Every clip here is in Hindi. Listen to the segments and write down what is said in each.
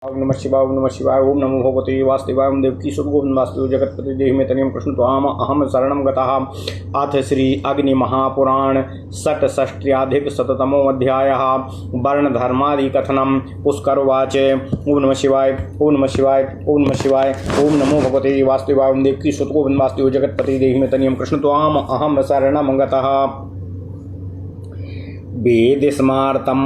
ओम नमः शिवाय। ओम नमः शिवाय। ओम नमो भगवते वासुदेवाय। ओम देवकी सुत गोविंद वासुदेव जगतपति देहि में तनियम कृष्ण त्वाम अहम शरणं गतः। अथ श्री अग्नि महापुराण षट्षष्ट्याधिक शततमो अध्यायः वर्ण धर्मादि कथनम। पुष्करवाच। ओम नमः शिवाय। ओम नमः शिवाय। ओम नमः शिवाय। ओम नमो भगवते वासुदेवाय। ओम देवकी सुत गोविंद वासुदेव जगतपति देहि में तनियम कृष्ण त्वाम अहम शरणं गतः। वेदस्मार्तं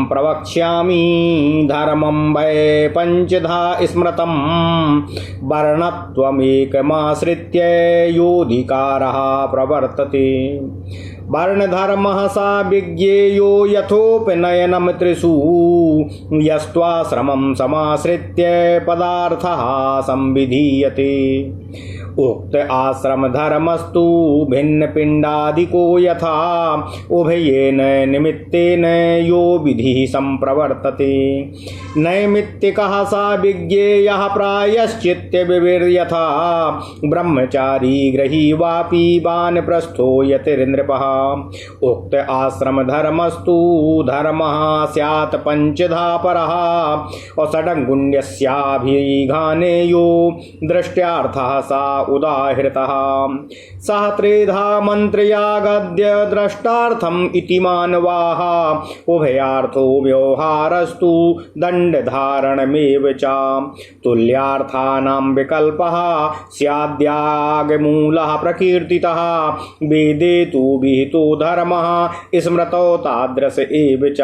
प्रवक्ष्यामि धर्मं वै पंचधा स्मृतं। वर्णत्वमेकमाश्रित्य योऽधिकारः प्रवर्तते। वर्णधर्मः सा विज्ञेयो यथोपनयनं त्रिषु। यस्त्वाश्रमं समाश्रित्य पदार्थः संविधीयते। उक्त आश्रम धर्मस्तु भिन्न पिंडादिको यथा उभयेन निमित्तेन यो विधि संप्रवर्तते। नैमित्तिकः सा विज्ञेयः प्रायश्चित्त विविर्यथा। ब्रह्मचारी गृही वापि वानप्रस्थो यतिर्नृपः। उक्त आश्रम धर्मस्तु धर्मः स्यात् पंचधा परः। षडङ्गुण्यस्याभिघानेयो दृष्ट्यार्थः सा उदाहृतः। सह त्रेधा मंत्रया गद्य द्रष्टार्थम इति मानवाः। उभयार्थो व्यवहारस्तु दंडधारणमेव च। तुल्यार्थानां विकल्पः स्याद्यागमूलः प्रकीर्तितः। वेदे तु विहितो धर्मः स्मृतौ तादृश एव च।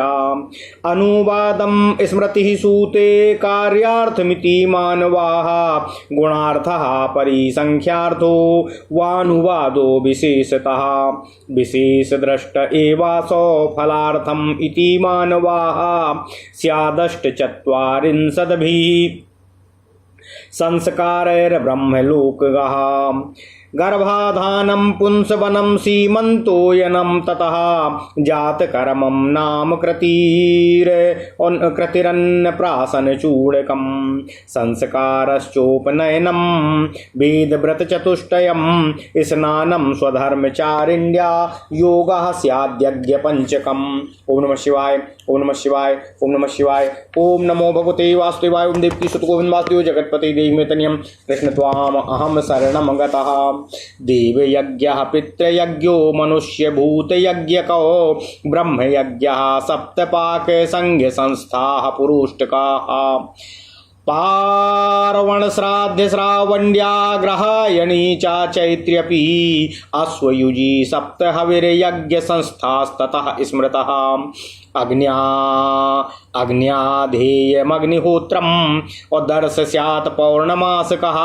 अनुवादं स्मृतिः सूते कार्यार्थमिति मानवाः। गुणार्थः परिसंख्यार्थो वानुवादो विशेषतः। विशेष दृष्ट एवासौ फलार्थम इति मानवाः। स्यादष्टचत्वारिंशद्भिः संस्कारैर्ब्रह्मलोकगः। गर्भाधानं पुंसवनं सीमन्तोयनं ततः। जातकर्मं नाम कृतिरन्नप्राशनचूडकं। संस्कारश्चोपनयनं वेदव्रतचतुष्टयं। स्नानं स्वधर्मचारिण्या योगः स्याद्यज्ञपञ्चकम्। ओम नमः शिवाय। ओम नमः शिवाय। ओम नमः शिवाय। ओम नमो भगवते वासुदेवाय। ओम देवकी सुत गोविंद वासुदेव जगतपति देहि में तनियम कृष्ण त्वाम अहम शरणं गतः। देवयज्ञः पितृयज्ञो मनुष्यभूतयज्ञको। ब्रह्मयज्ञः सप्तपाक संज्ञ संस्थाः पुरुष्टकाः। पार्वण श्राद्ध श्रावण्या ग्रहायणी च चैत्र्यपि। अश्वयुजी सप्त हविर्यज्ञ संस्थास्ततः स्मृतः। अग्न्याधेयमग्निहोत्रम् उदर्श स्यात् पौर्णमासकः।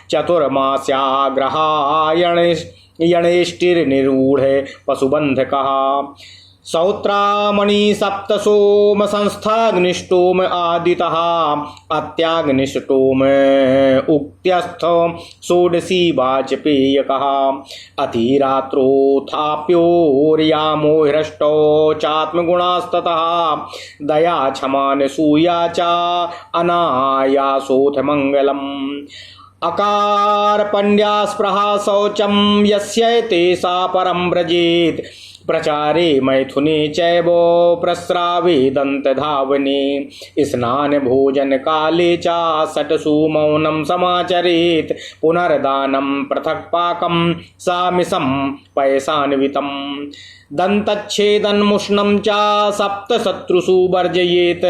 चतुर्मास्याग्रहायणेष्टिर्निरूढ पशुबन्धकः। सौत्रामणि सप्त सोम संस्थाग्निष्टोम आदितः। अत्याग्निष्टोम उक्त्यस्थ षोडशी वाजपेयकः। अतिरात्रोत्थाप्योर्यामो हृष्टो चात्मगुणास्ततः। दया क्षमानसूया च अनायासोऽथ मङ्गलम्। अकार पण्ड्या स्पृहा शौचं यस्यैते सा परं व्रजेत्। प्रचारे मैथुने चैव प्रस्रावे दन्तधावने। स्नान भोजन काले च षट्सु मौनं समाचरेत्। पुनर्दानं पृथक् पाकं सामिषं पयसान्वितम्। दन्तच्छेदन्मुष्णं च सप्तशत्रुषु वर्जयेत्।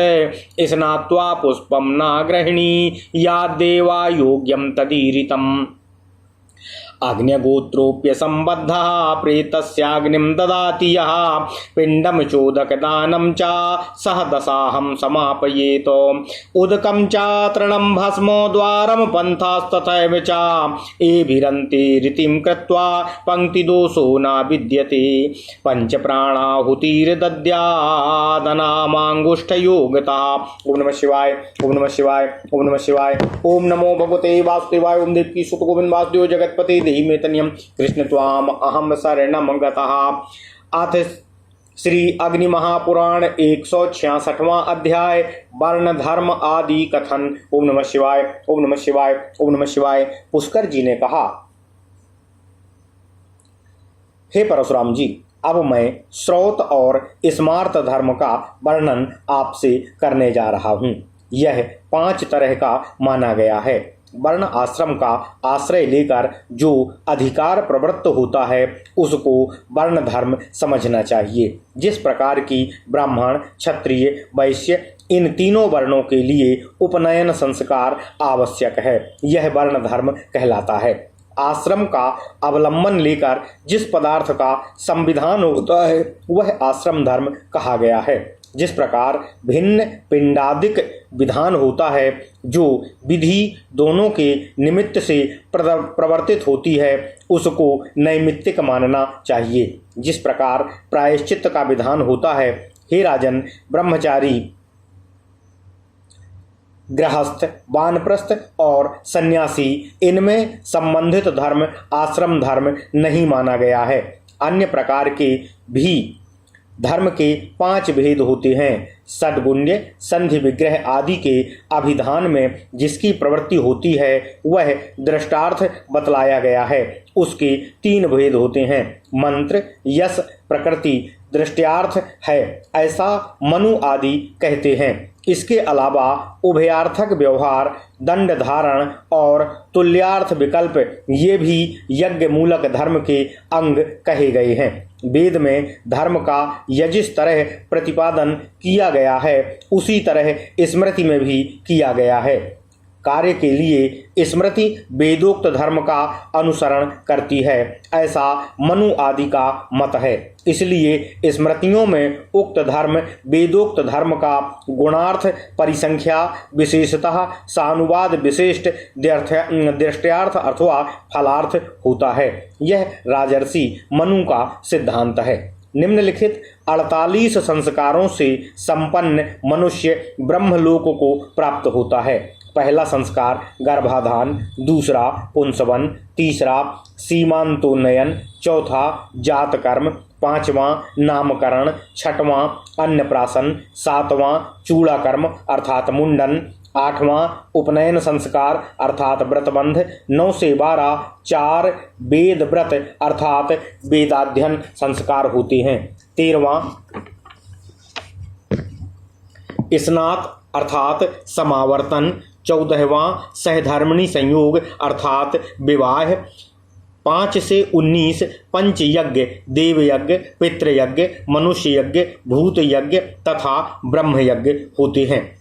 स्नात्वा पुष्पं न गृह्णी याद्देवा योग्यं तदीरितम्। अग्न्यगोत्रोप्य संबद्धः प्रेतस्याग्निं ददाति यः। पिण्डं चोदकदानं च सह दशाहं समापयेत्। उदकं च तृणं भस्मो द्वारं पन्थास्तथैव च। एभिरन्ते रीतिं कृत्वा पङ्क्तिदोषो न विद्यते। पंचप्राणाहुतिर्दद्यादनामाङ्गुष्ठयोगतः। ओम नमः शिवाय। ओम नमः शिवाय। ओम नमः शिवाय। ओम नमो भगवते वासुदेवाय। ओम देवकी सुत गोविंद वासुदेव जगतपति देहि में तनियम कृष्ण त्वाम अहम शरणं गतः। अथ श्री अग्नि महापुराण 166वां अध्याय वर्ण धर्म आदि कथन। ओम नमः शिवाय। ओम नमः शिवाय। ओम नमः शिवाय। पुष्कर जी ने कहा, हे परशुराम जी, अब मैं श्रौत और स्मार्त धर्म का वर्णन आपसे करने जा रहा हूँ। यह 5 तरह का माना गया है। वर्ण आश्रम का आश्रय लेकर जो अधिकार प्रवृत्त होता है उसको वर्ण धर्म समझना चाहिए। जिस प्रकार की ब्राह्मण, क्षत्रिय, वैश्य इन तीनों वर्णों के लिए उपनयन संस्कार आवश्यक है, यह वर्ण धर्म कहलाता है। आश्रम का अवलंबन लेकर जिस पदार्थ का संविधान होता है वह आश्रम धर्म कहा गया है। जिस प्रकार भिन्न पिंडादिक विधान होता है, जो विधि दोनों के निमित्त से प्रवर्तित होती है उसको नैमित्तिक मानना चाहिए। जिस प्रकार प्रायश्चित्त का विधान होता है, हे राजन, ब्रह्मचारी, गृहस्थ, वानप्रस्थ और सन्यासी इनमें संबंधित धर्म आश्रम धर्म नहीं माना गया है। अन्य प्रकार के भी धर्म के 5 भेद होते हैं। षड्गुण्य, संधि, विग्रह आदि के अभिधान में जिसकी प्रवृत्ति होती है वह दृष्टार्थ बतलाया गया है। उसके 3 भेद होते हैं। मंत्र, यश, प्रकृति दृष्टार्थ है, ऐसा मनु आदि कहते हैं। इसके अलावा उभयार्थक व्यवहार, दंड धारण और तुल्यार्थ विकल्प ये भी यज्ञ मूलक धर्म के अंग कहे गए हैं। वेद में धर्म का जिस तरह प्रतिपादन किया गया है उसी तरह स्मृति में भी किया गया है। कार्य के लिए स्मृति वेदोक्त धर्म का अनुसरण करती है, ऐसा मनु आदि का मत है। इसलिए स्मृतियों में उक्त धर्म वेदोक्त धर्म का गुणार्थ परिसंख्या विशेषतः सानुवाद विशिष्ट दृष्टार्थ अथवा फलार्थ होता है। यह राजर्षि मनु का सिद्धांत है। निम्नलिखित 48 संस्कारों से संपन्न मनुष्य ब्रह्मलोक को प्राप्त होता है। पहला संस्कार गर्भाधान, दूसरा पुंसवन, तीसरा सीमांतोन्नयन, चौथा जात कर्म, पांचवां नामकरण, छठवां अन्नप्राशन, सातवां चूड़ा कर्म अर्थात मुंडन, आठवां उपनयन संस्कार अर्थात व्रतबंध, 9 से 12 4 वेद व्रत अर्थात वेदाध्ययन संस्कार होते हैं। 13वां स्नात अर्थात समावर्तन, 14वां सहधर्मिणी संयोग अर्थात विवाह, 5 से 19 पंचयज्ञ, देवयज्ञ, पितृयज्ञ, मनुष्य यज्ञ, भूत यज्ञ तथा ब्रह्म यज्ञ होते हैं।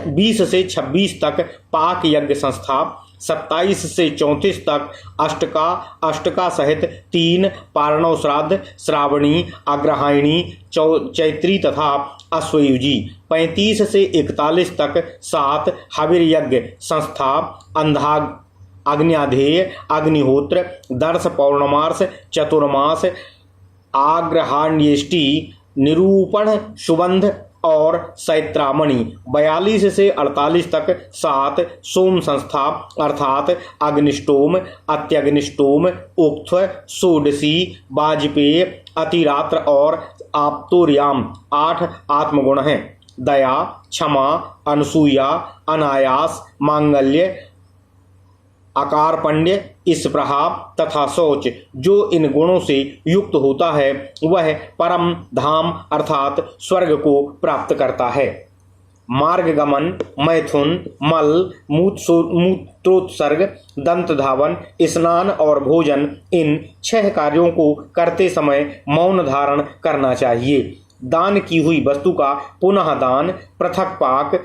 20 से 26 तक पाक यज्ञ संस्था, 27 से 34 तक अष्टका सहित 3 पारणव श्राद्ध, श्रावणी, अग्रहायणी, चैत्री तथा अश्वयुजी, 35 से 41 तक 7 हविर यज्ञ संस्था, अग्न्याधेय, अग्निहोत्र, दर्श, पौर्णमास, चतुर्मास, आग्रहाण्येष्टि, निरूपण, सुबंध और सैत्रामणि, 42 से 48 तक 7 सोम संस्था अर्थात अग्निष्टोम, अत्यग्निष्टोम, उक्थ्व, षोडशी, वाजपेय, अतिरात्र और आप्तोर्याम 8 आत्मगुण हैं। दया, क्षमा, अनसूया, अनायास, मांगल्य, अकारपण्य, स्पृहा तथा शौच जो इन गुणों से युक्त होता है वह परम धाम अर्थात स्वर्ग को प्राप्त करता है। मार्गगमन, मैथुन, मल, मूत्रोत्सर्ग, दंत धावन, स्नान और भोजन इन 6 कार्यों को करते समय मौन धारण करना चाहिए। दान की हुई वस्तु का पुनः दान, पृथक पाक,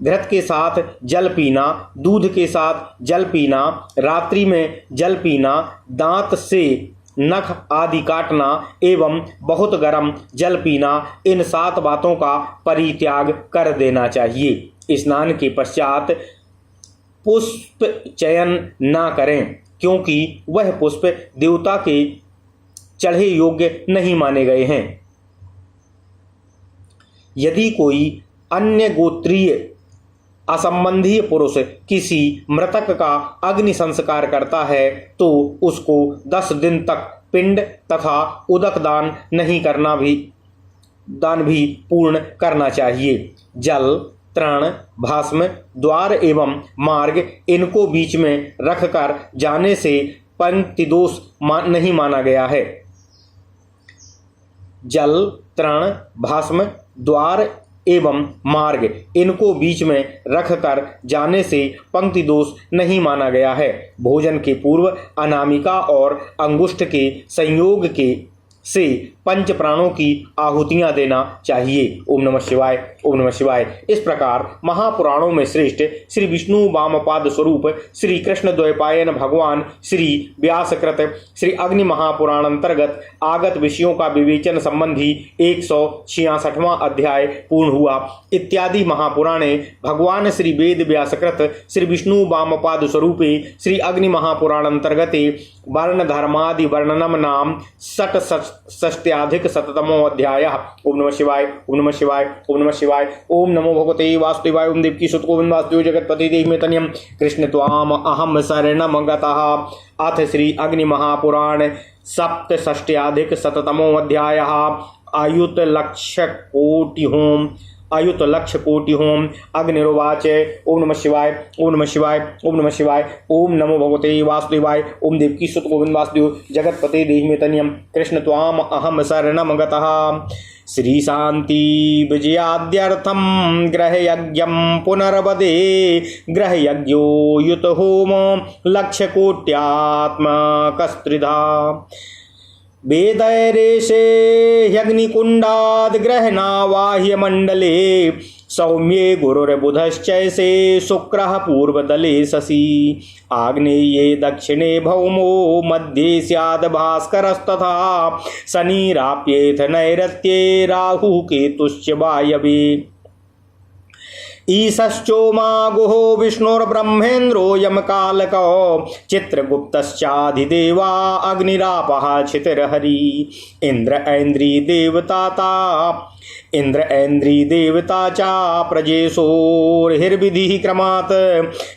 घृत के साथ जल पीना, दूध के साथ जल पीना, रात्रि में जल पीना, दांत से नख आदि काटना एवं बहुत गर्म जल पीना, इन 7 बातों का परित्याग कर देना चाहिए। स्नान के पश्चात पुष्प चयन न करें क्योंकि वह पुष्प देवता के चढ़े योग्य नहीं माने गए हैं। यदि कोई अन्य गोत्रीय असंबंधी पुरुष किसी मृतक का अग्नि संस्कार करता है तो उसको 10 दिन तक पिंड तथा उदक दान भी पूर्ण करना चाहिए। जल, तृण, भस्म, द्वार एवं मार्ग इनको बीच में रखकर जाने से पंक्ति दोष नहीं माना गया है। जल, तृण, भस्म, द्वार एवं मार्ग इनको बीच में रखकर जाने से पंक्ति दोष नहीं माना गया है। भोजन के पूर्व अनामिका और अंगुष्ठ के संयोग के से पंच प्राणों की आहुतियां देना चाहिए। ओम नमः शिवाय, ओम नमः शिवाय। इस प्रकार महापुराणों में श्रेष्ठ श्री विष्णु वामपाद स्वरूप श्री कृष्ण द्वैपायन भगवान श्री व्यासकृत श्री अग्नि महापुराण अंतर्गत आगत विषयों का विवेचन संबंधी 166वां अध्याय पूर्ण हुआ। इत्यादि महापुराणे भगवान श्री वेद व्यासकृत श्री विष्णु वामपाद स्वरूपे श्री अग्नि महापुराण अंतर्गते वर्ण धर्मादि वर्णनम नाम षष्ट्याधिक शततमो अध्याय। ओम नमः शिवाय, ओम नमः शिवाय, ओम नमः शिवाय। ओम नमो भगवते वासुदेवाय। ओम देवकी सुत गोविंद वासुदेव जगतपति देहि तनियम कृष्ण त्वाम अहम शरणम गतः। अथ श्री अग्नि महापुराण सप्तषष्ट्याधिक शततमो अध्याय। आयुत लक्ष्य कोटि होम आयुत लक्ष्य कोटि होम। अग्निरुवाच ओम नमः शिवाय, ओम नमः शिवाय, ओम नमः शिवाय। ओम नमो भगवते वासुदेवाय। ओम देवकी सुत गोविंद वासुदेव जगतपते देहि तनियम कृष्ण त्वाम अहम शरणम गतः। श्री शांति विजयाद्यर्थम ग्रह यज्ञम पुनर्वदे ग्रह यज्ञो युत होम लक्ष्य कोट्यात्मकस्त्रिधा। वेदैरेशे ह्यग्निकुण्डाद् ग्रहणावाह्य मंडले सौम्ये गुरुर्बुधश्चैसे शुक्रः पूर्वदले शशि। आग्नेये दक्षिणे भौमो मध्ये स्याद् भास्करस्तथा शनिराप्येथ नैऋत्ये राहुः केतुश्च वायवे। ईशश्चोमा गुहो विष्णुर्ब्रह्मेन्द्रो यमकालको चित्रगुप्तश्चाधिदेवा अग्निरापः क्षितिर्हरि। इंद्र ऐन्द्री देवता चा प्रजेशोर्हिर्विधिः क्रमात्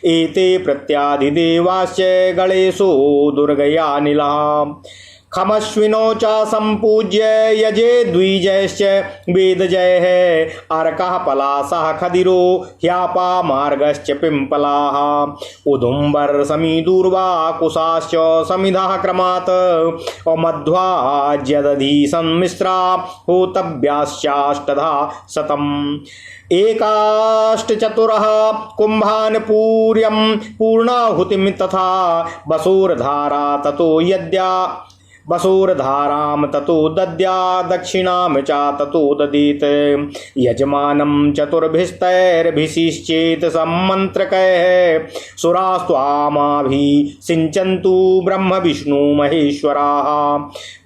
एते प्रत्याधिदेवाश्च गणेशो दुर्गयानिलः। खमश्विनो च संपूज्य यजे द्विजयश्च वेदजयः अर्कः पलासः खदिरो ह्यापा मार्गश्च पिम्पलाः। उदुम्बर समीदूर्वा कुशाश्च समिधः क्रमात् मध्वाज्यदधि सम्मिश्रा होतव्याश्चाष्टधा शतम्। एकाष्टचतुरः कुंभान् पूर्यं पूर्णाहुतिं तथा वसोर्धारा ततो यद्या वसोर्धारां ततो दद्या दक्षिणां च ततो ददीत्। यजमानं चतुर्भिस्तैर्भिषिश्चेत् सम्मन्त्रकैः सुरास्त्वामाभिषिञ्चन्तु ब्रह्म विष्णु महेश्वराः।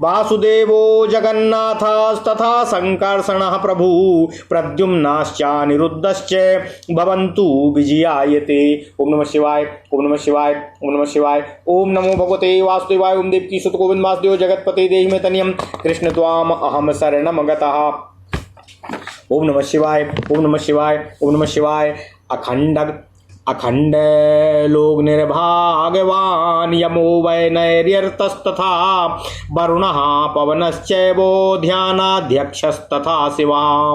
वासुदेवो जगन्नाथस्तथा संकर्षणः प्रभु प्रद्युम्नाश्चानिरुद्धश्च भवन्तु विजयायते। ओम नमः शिवाय, ओम नमः शिवाय, ओम नमः शिवाय। ओम नमो भगवते वासुदेवाय। ओम देवकी सुत गोविंद वासुदेव जगतपते देहि तनियम कृष्ण त्वाम अहम शरणम गतः। ओम नमः शिवाय, ओम नमः शिवाय, ओम नमः शिवाय। अखंड लोक निर्भाग्यवान यमो वै नैर्यतस्तथा वरुणः पवनश्चैवो ध्यानाध्यक्षस्तथा शिवा।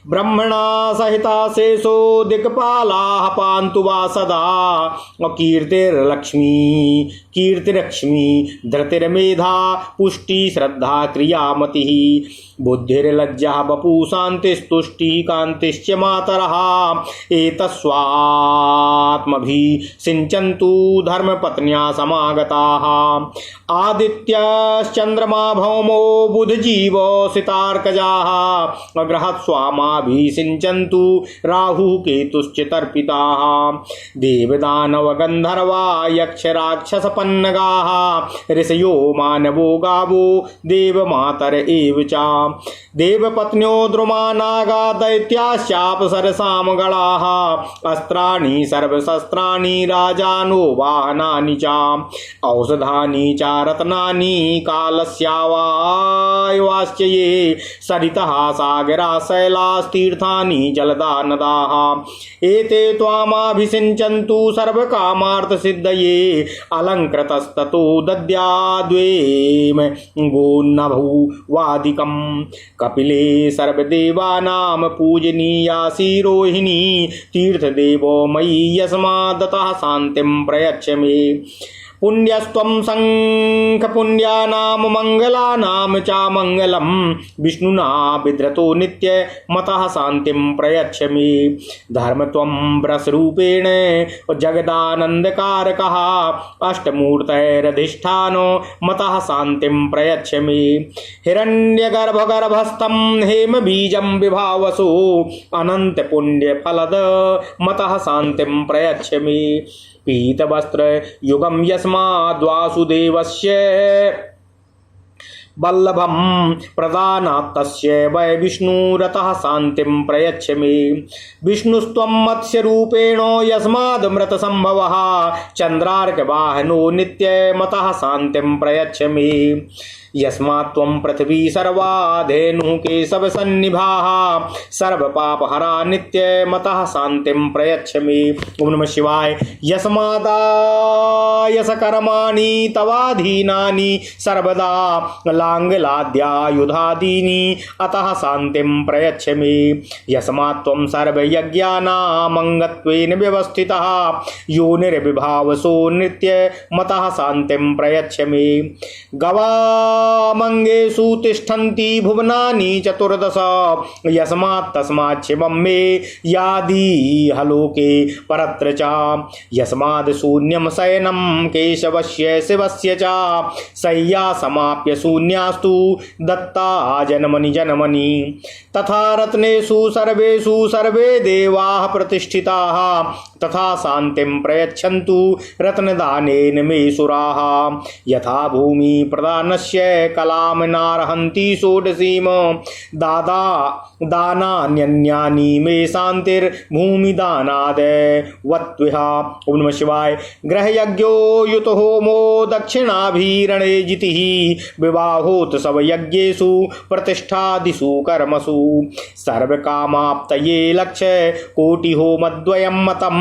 ब्रह्मणा सहिता शेषो दिक्पालाः पान्तु वा सदा। कीर्तिरक्ष्मी धृतिर्मेधा पुष्टि श्रद्धा क्रियामतिः। बुद्धिर्लज्जा वपु शांतिस्तुष्टि कांतिश्च मातरः। एतस्वात्मभिः सिञ्चन्तु धर्मपत्न्या समागताः। आदित्यश्चन्द्रमा भौमो बुधजीवो सितार्कजाः। ग्रहस्वामाभिः सिञ्चन्तु राहुः केतुश्च तर्पिताः। देवदानवगन्धर्वा यक्षराक्षसपन्नगाः। ऋषयो मानवो गावो देवमातर एव च। देवपत्न्यो द्रुमा नागा दैत्याश्चापसरसां गणाः। अस्त्राणि सर्वशस्त्राणि राजानो वाहनानि च। औषधानि च रत्नानि कालस्यावायवाश्च ये। सरितः सागरा शैलास्तीर्थानि जलदा नदाः। एते त्वामाभिषिञ्चन्तु सर्वकामार्थसिद्धये। अलङ्कृतस्ततो दद्याद्वेम गोन्नभौ वादिकम्। कपिले सर्वदेवानां पूजनीयासि रोहिणी। तीर्थदेवो मयि यस्मादतः शान्तिं प्रयच्छ मे। पुण्यस्त्वं शंख पुण्यानाम मंगलानाम चा मंगलम विष्णुना बिद्रतो नित्य मतः शांतिं प्रयच्छमि धर्मत्वं ब्रसरूपेण जगदानंदकारकः अष्टमूर्तैरधिष्ठानो मतः शांतिं प्रयच्छमि हिरण्यगर्भगर्भस्थं हेम बीजं विभावसु अनंत पुण्य फलद मतः शांतिं प्रयच्छमि पीतवस्त्र युगम यस्माद्वासुदेवस्य वल्लभं प्रदानात् तस्य वै विष्णुरतः शांतिं प्रयच्छमि विष्णुस्त्वं मत्स्यरूपेण यस्मादमृतसंभवः चन्द्रार्कवाहनो नित्य मतः शांतिं प्रयच्छमि यस्मात् त्वं पृथ्वी सर्वा धेनुः केशवसन्निभाः सर्वपापहरा नित्य मतः शांतिं प्रयच्छमि। ओम नमः शिवाय। यस्मादायसकर्माणि तवाधीनानि सर्वदा लाङ्गलाद्यायुधादीनि अतः शांतिं प्रयच्छमि। यस्मात् त्वं सर्वयज्ञानामङ्गत्वेन व्यवस्थितः योनिर्विभावसो नित्य मतः शांतिं प्रयच्छमि। गवामंगेषु तिष्ठन्ति भुवनानि चतुर्दश यस्मात् तस्मात् शिवं मे यादिहलोके परत्र च यस्माद् शून्यं शयनं केशवस्य शिवस्य च शय्या समाप्य शून्यास्तु दत्ता जन्मनि जन्मनि तथा रत्नेषु सर्वेषु सर्वे देवाः प्रतिष्ठिताः तथा शांतिं प्रयच्छन्तु रत्नदानेन मे सुराः यथा भूमि प्रदानस्य कलां नार्हन्ति षोडशीम दानान्यन्यानि मे शान्तिर्भूमिदानाद वत्विह। ओम नमः शिवाय। ग्रहयज्ञो युतो होमो दक्षिणाभिरणे जितिः विवाहोत्सव यज्ञेषु प्रतिष्ठादिषु कर्मसु सर्वकामाप्तये लक्ष्य कोटिहोमद्वयं मतं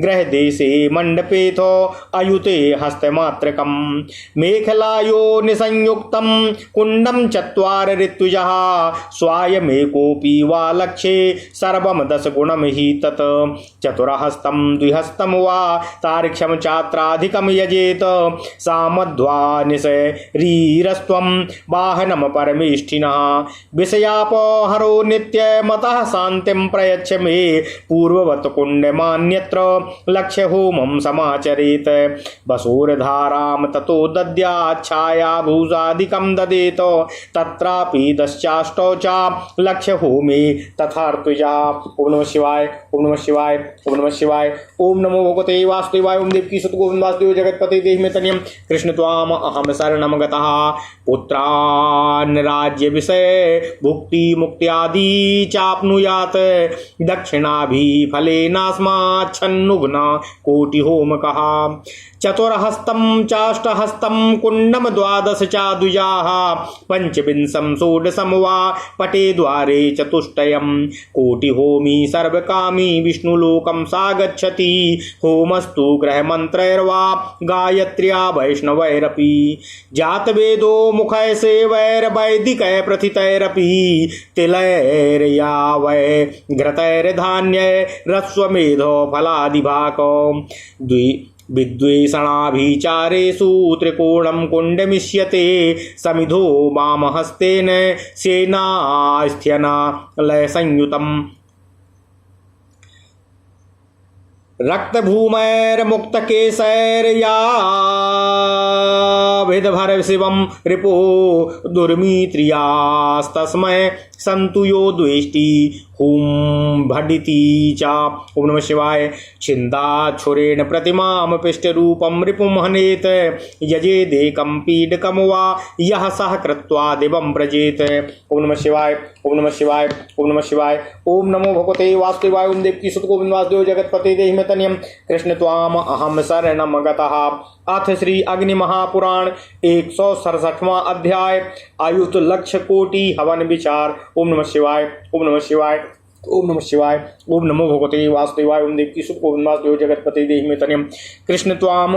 ग्रहदेशे मण्डपेथो अयुते हस्तमात्रकम् मेखलायो निसंयुक्तं कुण्डं चत्वार ऋत्विजः स्वायमेकोऽपि वा लक्ष्ये सर्वं दशगुणं हि तत् चतुरहस्तं द्विहस्तं वा तार्क्ष्यं चात्राधिकं यजेत सामध्वा निशरीरस्त्वं वाहनं परमेष्ठिनः विषयापहरो नित्य मतः शांतिं प्रयच्छ मे पूर्ववत् कुण्डमान्यत्र लक्ष्य होमं समाचरेत वसोरधारां ततो दद्याच्छाया भूषादिकं ददेत तत्रापि दश्चाष्टौ च लक्ष्य होमे तथार्तुजा। ओम नमः शिवाय। ओम नमः शिवाय। ओम नमः शिवाय। ओम नमो भगवते वासुदेवाय। ओम देवकी सतगोविंद वासुदेव जगत्पते देहि मे तनियं कृष्ण त्वाम अहम शरणं गतः पुत्रान् राज्य विषय भुक्ति मुक्त्यादि चाप्नुयात् दक्षिणाभि फलेनास्माच्छन्नुघ्न कोटि होमकः चतुर्हस्तं चाष्टहस्तं कुण्डं द्वादश चा द्विजाः पंचविंशं षोडशं वा पटे द्वारे चतुष्टयं कोटिहोमी सर्वकामी विष्णुलोकं सागच्छति होमस्तु ग्रहमन्त्रैर्वा गायत्र्या वैष्णवैरपि जातवेदो मुखै सेवैर्वैदिकै प्रथितैरपि तिलैर्या वै घृतैर्धान्यैरश्वमेधो फलादिभाको विद्वेषणाभिचारेषु त्रिकोणं कुण्डमिष्यते समिधो वामहस्तेन सेनास्थ्यना लयसंयुतम् रक्तभूमैर्मुक्तकेशैर्याभिधभर शिवं रिपो दुर्मित्रियास्तस्मै सन्तु यो द्वेष्टि हुं भडिति च। ओम नमः शिवाय। छिन्दाच्छुरेण प्रतिमां पिष्टरूपं रिपुं हनेत यजेदेकं पीडकं वा यः सः कृत्वा दिवं व्रजेत। ओम नमः शिवाय। ओम नमः शिवाय। ओम नमः शिवाय। ओम नमो भगवते वासुदेवाय। ओम देवकी सतगोविंद वासुदेव जगत्पते देहि मे तनियं कृष्ण त्वाम अहम शरणं गतः। अथ श्री अग्नि महापुराण 167वां अध्याय आयुत लक्ष्य कोटि हवन विचार। ओम नमः शिवाय। ओम नमः शिवाय। ओम नमः शिवाय। ओम नमो भगवते वासुदेवाय। ओम देवकी सतगोविंद वासुदेव जगत्पते देहि मे तनियं कृष्ण त्वाम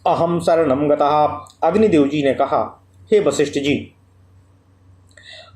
अहम शरणं गतः। अग्निदेव जी ने कहा, हे वशिष्ठ जी,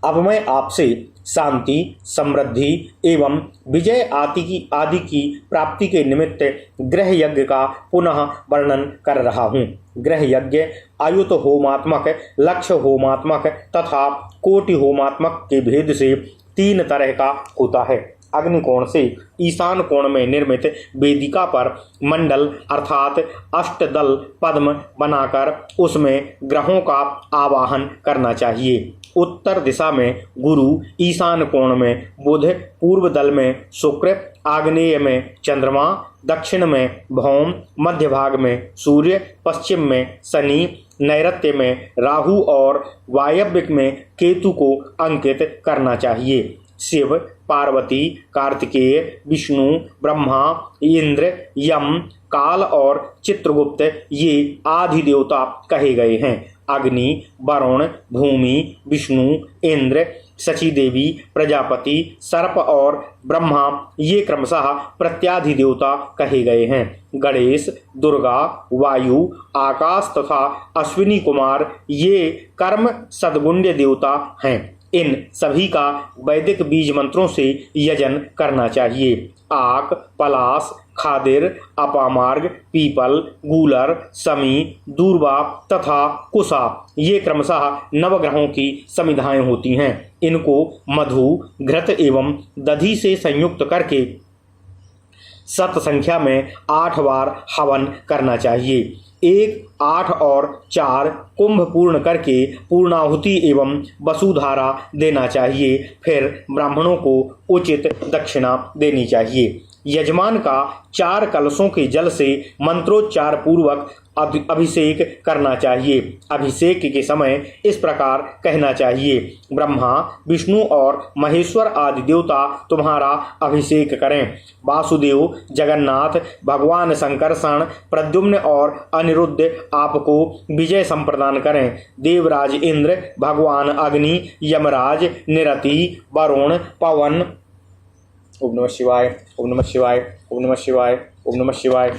अब मैं आपसे शांति, समृद्धि एवं विजय आदि की प्राप्ति के निमित्त गृह यज्ञ का पुनः वर्णन कर रहा हूँ। गृह यज्ञ आयुत होमात्मक, लक्ष्य होमात्मक तथा कोटि होमात्मक के भेद से 3 तरह का होता है। अग्निकोण से ईशान कोण में निर्मित वेदिका पर मंडल अर्थात अष्टदल पद्म बनाकर उसमें ग्रहों का आवाहन करना चाहिए। उत्तर दिशा में गुरु, ईशान कोण में बुध, पूर्व दल में शुक्र, आग्नेय में चंद्रमा, दक्षिण में भौम, मध्य भाग में सूर्य, पश्चिम में शनि, नैऋत्य में राहु और वायव्य में केतु को अंकित करना चाहिए। शिव, पार्वती, कार्तिकेय, विष्णु, ब्रह्मा, इंद्र, यम, काल और चित्रगुप्त ये आदि देवता कहे गए हैं। अग्नि, वरुण, भूमि, विष्णु, इंद्र, शची देवी, प्रजापति, सर्प और ब्रह्मा ये क्रमशः प्रत्याधि देवता कहे गए हैं। गणेश, दुर्गा, वायु, आकाश तथा अश्विनी कुमार ये कर्म सद्गुण्य देवता हैं। इन सभी का वैदिक बीज मंत्रों से यजन करना चाहिए। आक, पलाश, खादिर, अपामार्ग, पीपल, गूलर, समी, दूर्वा तथा कुशा ये क्रमशः नवग्रहों की समिधाएं होती हैं। इनको मधु, घृत एवं दधि से संयुक्त करके सत संख्या में 8 बार हवन करना चाहिए। 1, 8 और 4 कुंभ पूर्ण करके पूर्णाहुति एवं वसुधारा देना चाहिए। फिर ब्राह्मणों को उचित दक्षिणा देनी चाहिए। यजमान का 4 कलशों के जल से मंत्रोच्चार पूर्वक अभिषेक करना चाहिए। अभिषेक के समय इस प्रकार कहना चाहिए, ब्रह्मा, विष्णु और महेश्वर आदि देवता तुम्हारा अभिषेक करें। वासुदेव, जगन्नाथ, भगवान संकर्षण, प्रद्युम्न और अनिरुद्ध आपको विजय संप्रदान करें। देवराज इंद्र, भगवान अग्नि, यमराज, निरति, वरुण, पवन। ओम नमः शिवाय, ओम नमः शिवाय, ओम नमः शिवाय, ओम नमः शिवाय।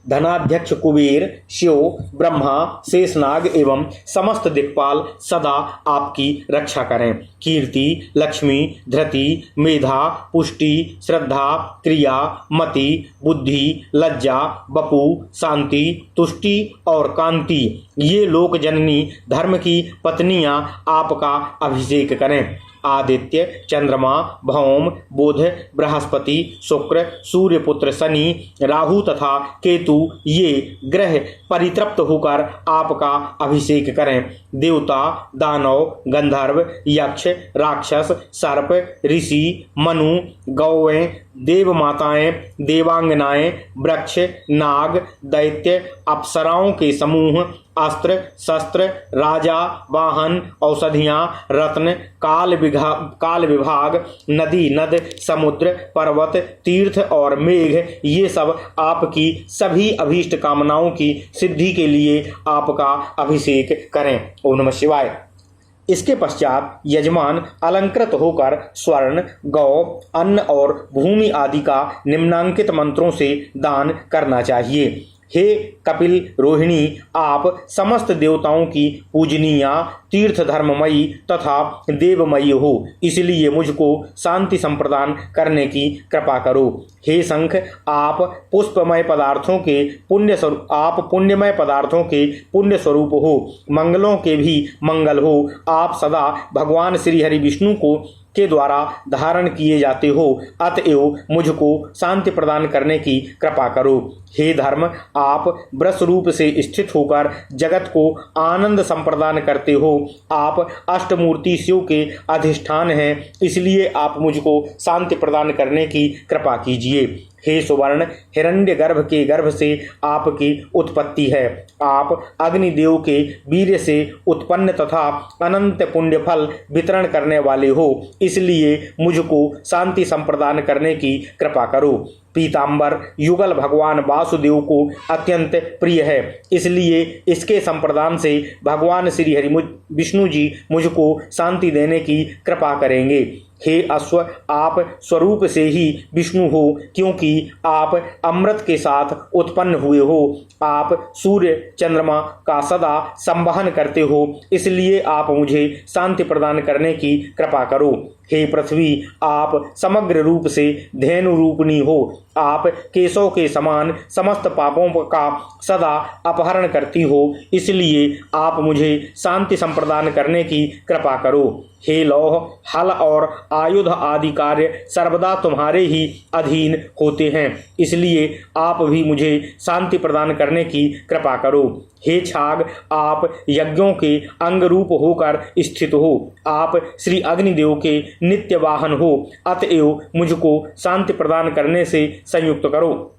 धनाध्यक्ष कुबेर, शिव, ब्रह्मा, शेषनाग एवं समस्त दिक्पाल सदा आपकी रक्षा करें। कीर्ति, लक्ष्मी, धृति, मेधा, पुष्टि, श्रद्धा, क्रिया, मति, बुद्धि, लज्जा, बपू, शांति, तुष्टि और कांति ये लोक जननी धर्म की पत्नियां आपका अभिषेक करें। आदित्य, चंद्रमा, भौम, बुध, बृहस्पति, शुक्र, सूर्यपुत्र शनि, राहु तथा केतु ये ग्रह परितृप्त होकर आपका अभिषेक करें। देवता, दानव, गंधर्व, यक्ष, राक्षस, सर्प, ऋषि, मनु, गौएं, देव माताएं, देवांगनाएं, वृक्ष, नाग, दैत्य, अप्सराओं के समूह, अस्त्र शस्त्र, राजा, वाहन, औषधियां, रत्न, काल विभाग, नदी नद, समुद्र, पर्वत, तीर्थ और मेघ ये सब आपकी सभी अभीष्ट कामनाओं की सिद्धि के लिए आपका अभिषेक करें। ओम नमः शिवाय। इसके पश्चात यजमान अलंकृत होकर स्वर्ण, गौ, अन्न और भूमि आदि का निम्नांकित मंत्रों से दान करना चाहिए। हे कपिल रोहिणी, आप समस्त देवताओं की पूजनीया, तीर्थ धर्ममयी तथा देवमयी हो, इसलिए मुझको शांति संप्रदान करने की कृपा करो। हे शंख, आप पुण्यमय पदार्थों के पुण्य स्वरूप हो, मंगलों के भी मंगल हो। आप सदा भगवान श्री हरि विष्णु के द्वारा धारण किए जाते हो, अतएव मुझको शांति प्रदान करने की कृपा करो। हे धर्म, आप वृष रूप से स्थित होकर जगत को आनंद संप्रदान करते हो। आप अष्टमूर्ति शिव के अधिष्ठान हैं, इसलिए आप मुझको शांति प्रदान करने की कृपा कीजिए। हे सुवर्ण, हिरण्यगर्भ के गर्भ से आपकी उत्पत्ति है। आप अग्निदेव के वीर्य से उत्पन्न तथा अनंत पुण्य फल वितरण करने वाले हो, इसलिए मुझको शांति संप्रदान करने की कृपा करो। पीताम्बर युगल भगवान वासुदेव को अत्यंत प्रिय है, इसलिए इसके संप्रदान से भगवान श्री हरि विष्णु जी मुझको शांति देने की कृपा करेंगे। हे अश्व, आप स्वरूप से ही विष्णु हो, क्योंकि आप अमृत के साथ उत्पन्न हुए हो। आप सूर्य चंद्रमा का सदा संवहन करते हो, इसलिए आप मुझे शांति प्रदान करने की कृपा करो। हे पृथ्वी, आप समग्र रूप से धेनु रूपिणी हो। आप केशों के समान समस्त पापों का सदा अपहरण करती हो, इसलिए आप मुझे शांति संप्रदान करने की कृपा करो। हे लौह, हल और आयुध आदि कार्य सर्वदा तुम्हारे ही अधीन होते हैं, इसलिए आप भी मुझे शांति प्रदान करने की कृपा करो। हे छाग, आप यज्ञों के अंग रूप होकर स्थित हो। आप श्री अग्निदेव के नित्य वाहन हो, अतएव मुझको शांति प्रदान करने से संयुक्त करो।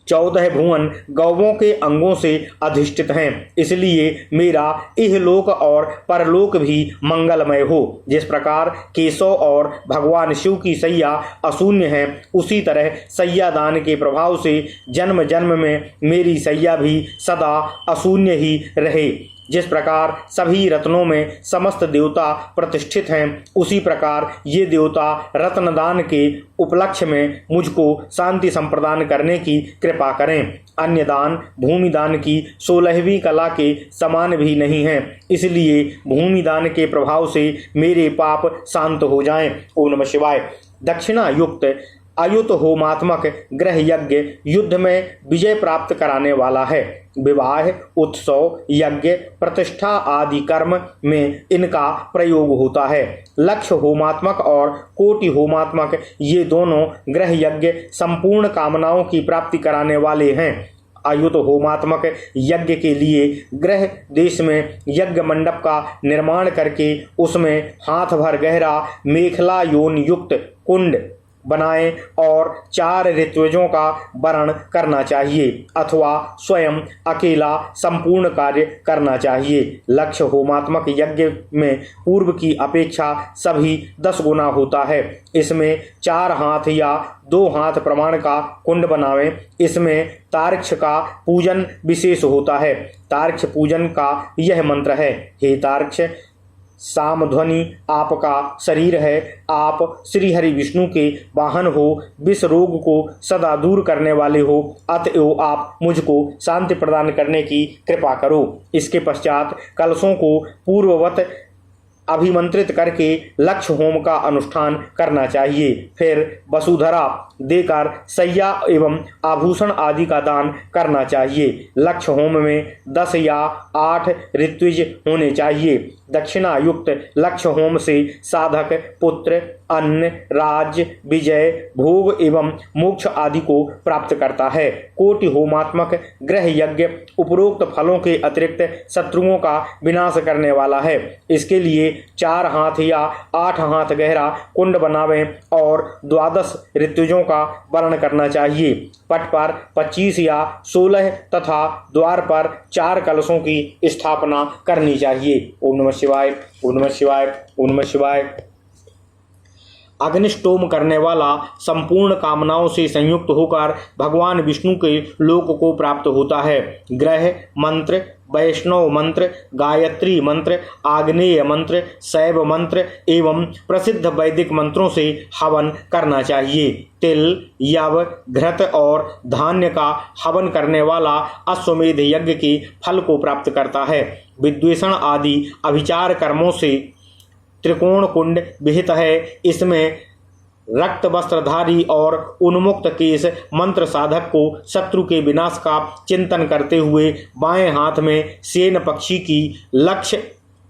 14 भुवन गौवों के अंगों से अधिष्ठित हैं, इसलिए मेरा इहलोक और परलोक भी मंगलमय हो। जिस प्रकार केशव और भगवान शिव की सैया अशून्य है, उसी तरह सैया दान के प्रभाव से जन्म जन्म में मेरी सैया भी सदा अशून्य ही रहे। जिस प्रकार सभी रत्नों में समस्त देवता प्रतिष्ठित हैं, उसी प्रकार ये देवता रत्नदान के उपलक्ष्य में मुझको शांति संप्रदान करने की कृपा करें। अन्य दान भूमि दान की 16वीं कला के समान भी नहीं है, इसलिए भूमि दान के प्रभाव से मेरे पाप शांत हो जाएं। ओम नमः शिवाय। दक्षिणा युक्त अयुत होमात्मक ग्रह यज्ञ युद्ध में विजय प्राप्त कराने वाला है। विवाह, उत्सव, यज्ञ, प्रतिष्ठा आदि कर्म में इनका प्रयोग होता है। लक्ष्य होमात्मक और कोटि होमात्मक ये दोनों ग्रह यज्ञ संपूर्ण कामनाओं की प्राप्ति कराने वाले हैं। अयुत होमात्मक यज्ञ के लिए ग्रह देश में यज्ञ मंडप का निर्माण करके उसमें हाथ भर गहरा मेखला योन युक्त कुंड बनाएं और 4 ऋत्विजों का वरण करना चाहिए, अथवा स्वयं अकेला संपूर्ण कार्य करना चाहिए। लक्ष्य होमात्मक यज्ञ में पूर्व की अपेक्षा सभी 10 गुना होता है। इसमें 4 हाथ या 2 हाथ प्रमाण का कुंड बनावें। इसमें तार्क्ष का पूजन विशेष होता है। तार्क्ष पूजन का यह मंत्र है, हे तार्क्ष, सामध्वनि आपका शरीर है, आप श्री हरि विष्णु के वाहन हो, विष रोग को सदा दूर करने वाले हो, अतएव आप मुझको शांति प्रदान करने की कृपा करो। इसके पश्चात कलशों को पूर्ववत अभिमंत्रित करके लक्ष्य होम का अनुष्ठान करना चाहिए। फिर वसुधरा देकर सैया एवं आभूषण आदि का दान करना चाहिए। लक्ष्य होम में 10 या 8 ऋत्विज होने चाहिए। दक्षिणा युक्त लक्ष्य होम से साधक पुत्र, अन्न, राज्य, विजय, भोग एवं मोक्ष आदि को प्राप्त करता है। कोटि होमात्मक ग्रह यज्ञ उपरोक्त फलों के अतिरिक्त शत्रुओं का विनाश करने वाला है। इसके लिए 4 हाथ या 8 हाथ गहरा कुंड बनावें और 12 ऋत्विजों का वर्ण करना चाहिए। पट पर 25 या 16 तथा द्वार पर 4 कलशों की स्थापना करनी चाहिए। ओम नमः शिवाय, ओम नमः शिवाय, ओम नमः शिवाय। अग्निष्टोम करने वाला संपूर्ण कामनाओं से संयुक्त होकर भगवान विष्णु के लोक को प्राप्त होता है। ग्रह मंत्र, वैष्णव मंत्र, गायत्री मंत्र, आग्नेय मंत्र, शैव मंत्र एवं प्रसिद्ध वैदिक मंत्रों से हवन करना चाहिए। तिल, यव, घृत और धान्य का हवन करने वाला अश्वमेध यज्ञ के फल को प्राप्त करता है। विद्वेषण आदि अभिचार कर्मों से त्रिकोण कुंड विहित है। इसमें रक्त वस्त्रधारी और उन्मुक्त केश मंत्र साधक को शत्रु के विनाश का चिंतन करते हुए बाएं हाथ में सेन पक्षी की लक्ष्य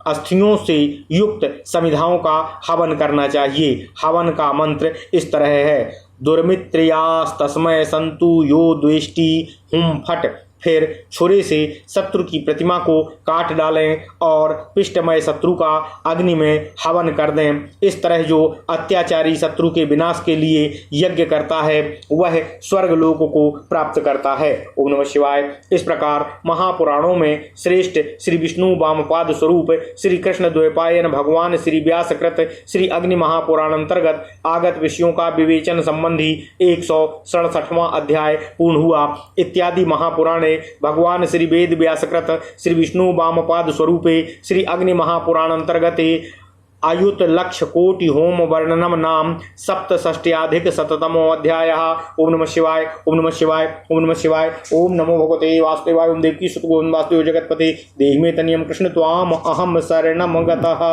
अस्थियों से युक्त समिधाओं का हवन करना चाहिए। हवन का मंत्र इस तरह है, दुर्मित्रियास्तस्मै संतु यो द्वेष्टि हुम फट। फिर छुरे से शत्रु की प्रतिमा को काट डालें और पिष्टमय शत्रु का अग्नि में हवन कर दें। इस तरह जो अत्याचारी शत्रु के विनाश के लिए यज्ञ करता है वह स्वर्ग लोक को प्राप्त करता है। ओम नमः शिवाय। इस प्रकार महापुराणों में श्रेष्ठ श्री विष्णु वामपाद स्वरूप श्री कृष्ण द्वैपायन भगवान श्री व्यासकृत श्री अग्नि महापुराण अंतर्गत आगत विषयों का विवेचन संबंधी 167वां अध्याय पूर्ण हुआ। इत्यादि महापुराण भगवान श्री वेद व्यासकृत श्री विष्णु वामपाद स्वरूपे श्री अग्नि महापुराण अंतर्गत आयुत लक्ष कोटि होम वर्णनम नाम सप्तष्टयाधिक शततमो अध्याय। ओम नमः शिवाय, ओम नमः शिवाय, ओम नमः शिवाय। ओम नमो भगवते वासुदेवाय। ओम देवकी सुत गोविंद वासुदेव जगतपते देहि मे तनियम कृष्ण त्वाम अहम शरणम गतः।